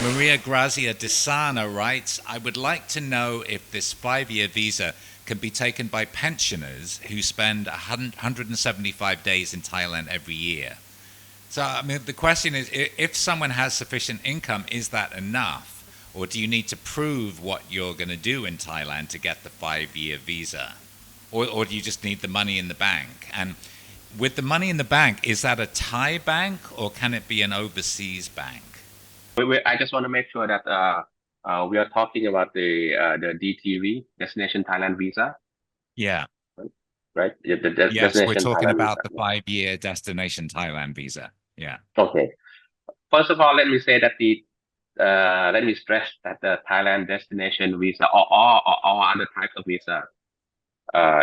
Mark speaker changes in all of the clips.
Speaker 1: Maria Grazia Desana writes, I would like to know if this 5 year visa can be taken by pensioners who spend 175 days in Thailand every year. So, I mean, the question is, if someone has sufficient income, is that enough? Or do you need to prove what you're going to do in Thailand to get the 5 year visa? Or do you just need the money in the bank? And with the money in the bank, is that a Thai bank or can it be an overseas bank?
Speaker 2: I just want to make sure that we are talking about the DTV, Destination Thailand Visa,
Speaker 1: Yeah.
Speaker 2: right? Yeah, the
Speaker 1: Yes, we're
Speaker 2: Destination
Speaker 1: talking
Speaker 2: Thailand Visa.
Speaker 1: about the 5 year destination Thailand visa. Yeah.
Speaker 2: Okay. First of all, let me say that let me stress that the Thailand Destination Visa or other types of visa,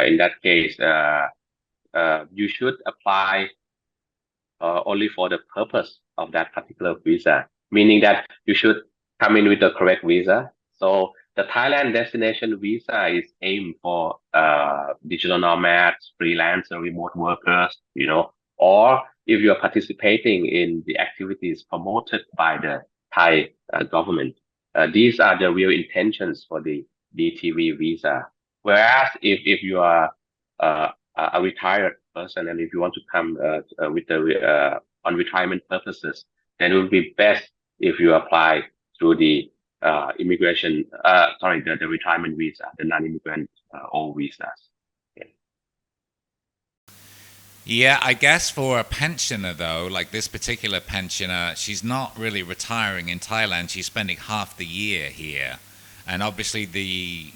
Speaker 2: in that case, you should apply only for the purpose of that particular visa, meaning that you should come in with the correct visa. So the Thailand destination visa is aimed for digital nomads, freelancer, remote workers, or if you're participating in the activities promoted by the Thai government. These are the real intentions for the DTV visa. Whereas if you are a retired person and if you want to come with the on retirement purposes, then it would be best if you apply through the the retirement visa, the non-immigrant old visas. Okay.
Speaker 1: Yeah, I guess for a pensioner, though, like this particular pensioner, she's not really retiring in Thailand. She's spending half the year here. And obviously, the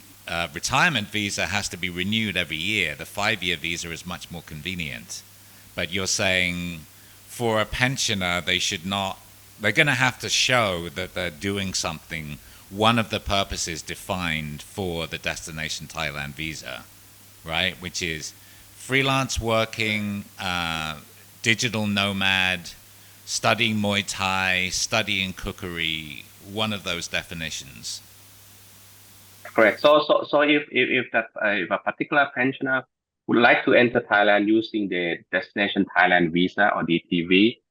Speaker 1: retirement visa has to be renewed every year. The 5 year visa is much more convenient. But you're saying for a pensioner, they should not, they're going to have to show that they're doing something. One of the purposes defined for the destination Thailand visa, right? Which is freelance working, digital nomad, studying Muay Thai, studying cookery, one of those definitions.
Speaker 2: Correct. So if a particular pensioner would like to enter Thailand using the destination Thailand visa or DTV,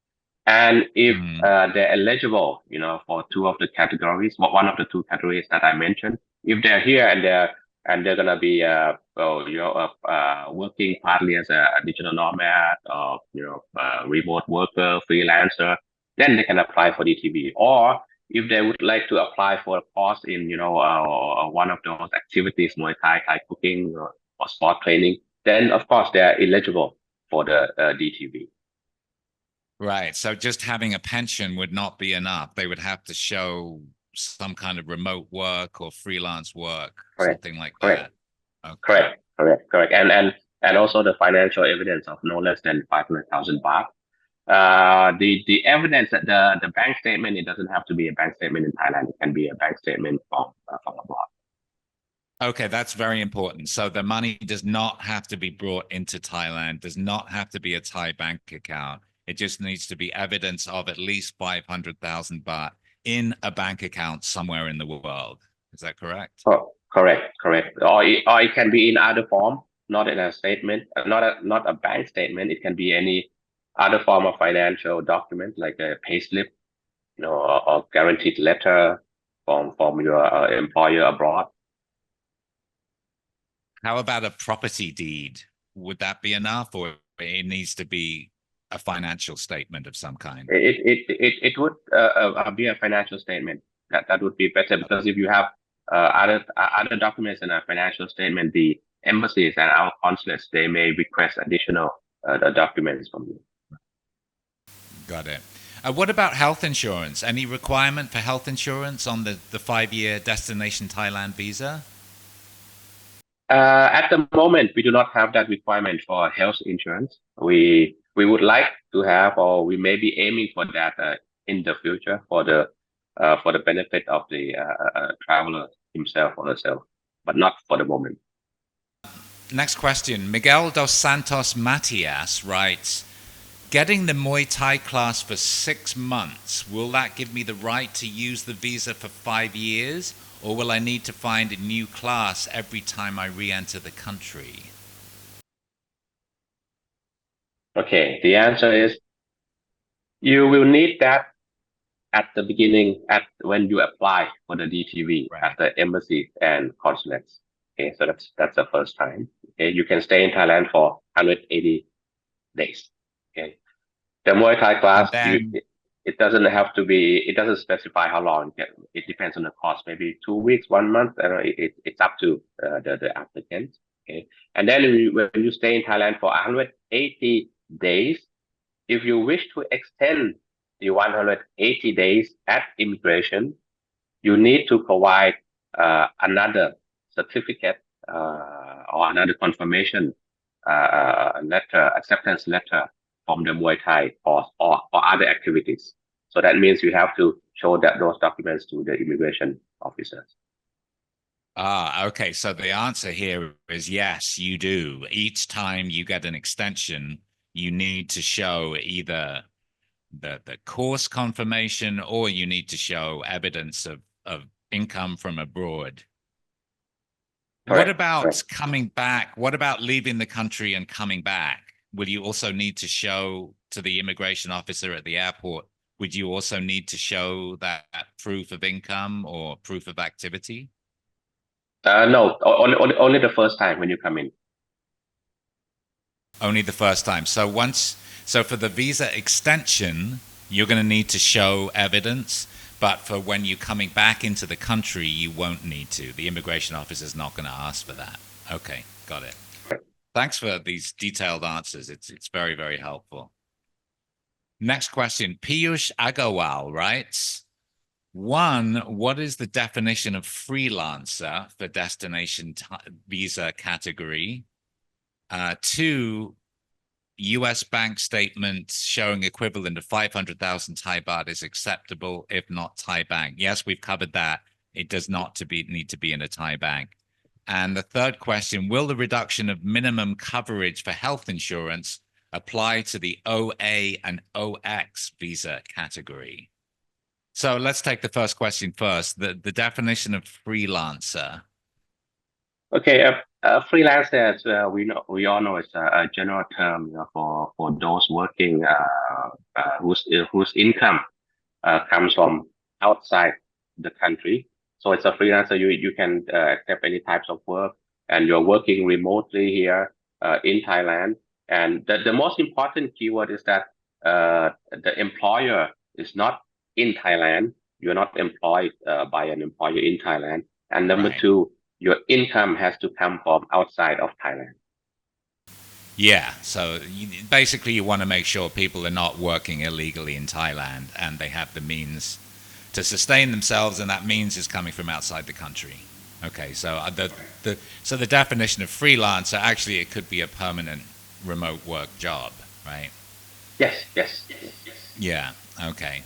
Speaker 2: and if
Speaker 1: Mm.
Speaker 2: they're eligible, for two of the categories, one of the two categories that I mentioned, if they're here and they're gonna be working partly as a digital nomad or remote worker, freelancer, then they can apply for DTV. Or if they would like to apply for a course in one of those activities, Muay Thai, Thai cooking, or sport training, then of course they are eligible for the DTV.
Speaker 1: Right. So just having a pension would not be enough. They would have to show some kind of remote work or freelance work,
Speaker 2: Correct.
Speaker 1: something like
Speaker 2: Correct.
Speaker 1: that. Okay.
Speaker 2: Correct. And also the financial evidence of no less than 500,000 baht. The evidence that the bank statement, it doesn't have to be a bank statement in Thailand. It can be a bank statement from abroad.
Speaker 1: Okay, that's very important. So the money does not have to be brought into Thailand, does not have to be a Thai bank account. It just needs to be evidence of at least 500,000 baht in a bank account somewhere in the world. Is that correct?
Speaker 2: Oh, correct. Or it can be in other form, not in a statement, not a bank statement. It can be any other form of financial document like a payslip, or guaranteed letter from your employer abroad.
Speaker 1: How about a property deed? Would that be enough, or it needs to be a financial statement of some kind?
Speaker 2: It would be a financial statement. That would be better because if you have other documents in a financial statement, the embassies and our consulates they may request additional the documents from you.
Speaker 1: Got it. What about health insurance? Any requirement for health insurance on the 5 year destination Thailand visa?
Speaker 2: At the moment, we do not have that requirement for health insurance. We would like to have, or we may be aiming for that in the future for the benefit of the traveler himself or herself, but not for the moment.
Speaker 1: Next question. Miguel dos Santos Matias writes, getting the Muay Thai class for 6 months, will that give me the right to use the visa for 5 years? Or will I need to find a new class every time I re enter the country?
Speaker 2: Okay, the answer is you will need that at the beginning, at when you apply for the DTV
Speaker 1: Right.
Speaker 2: at the embassy and consulates. Okay, so that's the first time. Okay, you can stay in Thailand for 180 days. Okay, the Muay Thai
Speaker 1: And
Speaker 2: class,
Speaker 1: then,
Speaker 2: it doesn't have to be, it doesn't specify how long. It depends on the course, maybe 2 weeks, 1 month. I don't know, it's up to the applicant. Okay, and then when you stay in Thailand for 180 days, if you wish to extend the 180 days at immigration, you need to provide another certificate or another confirmation letter, acceptance letter from the Muay Thai or other activities. So that means you have to show that those documents to the immigration officers.
Speaker 1: okay. So the answer here is yes, you do. Each time you get an extension, you need to show either the course confirmation or you need to show evidence of income from abroad. What
Speaker 2: Correct.
Speaker 1: about
Speaker 2: Correct.
Speaker 1: coming back? What about leaving the country and coming back? Will you also need to show to the immigration officer at the airport? Would you also need to show that proof of income or proof of activity?
Speaker 2: No, only the first time when you come in.
Speaker 1: Only the first time. So for the visa extension, you're going to need to show evidence, but for when you're coming back into the country, you won't need to. The immigration officer is not going to ask for that. Okay, got it. Thanks for these detailed answers. It's very, very helpful. Next question. Piyush Agarwal writes, one, what is the definition of freelancer for destination visa category? Two, US bank statement showing equivalent of 500,000 Thai baht is acceptable if not Thai bank. Yes, we've covered that. It does not need to be in a Thai bank. And the third question, will the reduction of minimum coverage for health insurance apply to the OA and OX visa category? So let's take the first question first. The definition of freelancer.
Speaker 2: Okay, freelancers, we all know it's a general term, for those working whose income comes from outside the country. So it's a freelancer. You can accept any types of work, and you're working remotely here in Thailand. And the most important keyword is that the employer is not in Thailand. You're not employed by an employer in Thailand. And number
Speaker 1: Right.
Speaker 2: two, your income has to come from outside of Thailand.
Speaker 1: Yeah. So basically, you want to make sure people are not working illegally in Thailand and they have the means to sustain themselves, and that means is coming from outside the country. Okay. So the definition of freelancer, actually, it could be a permanent remote work job, right?
Speaker 2: Yes, yes.
Speaker 1: Yeah. Okay.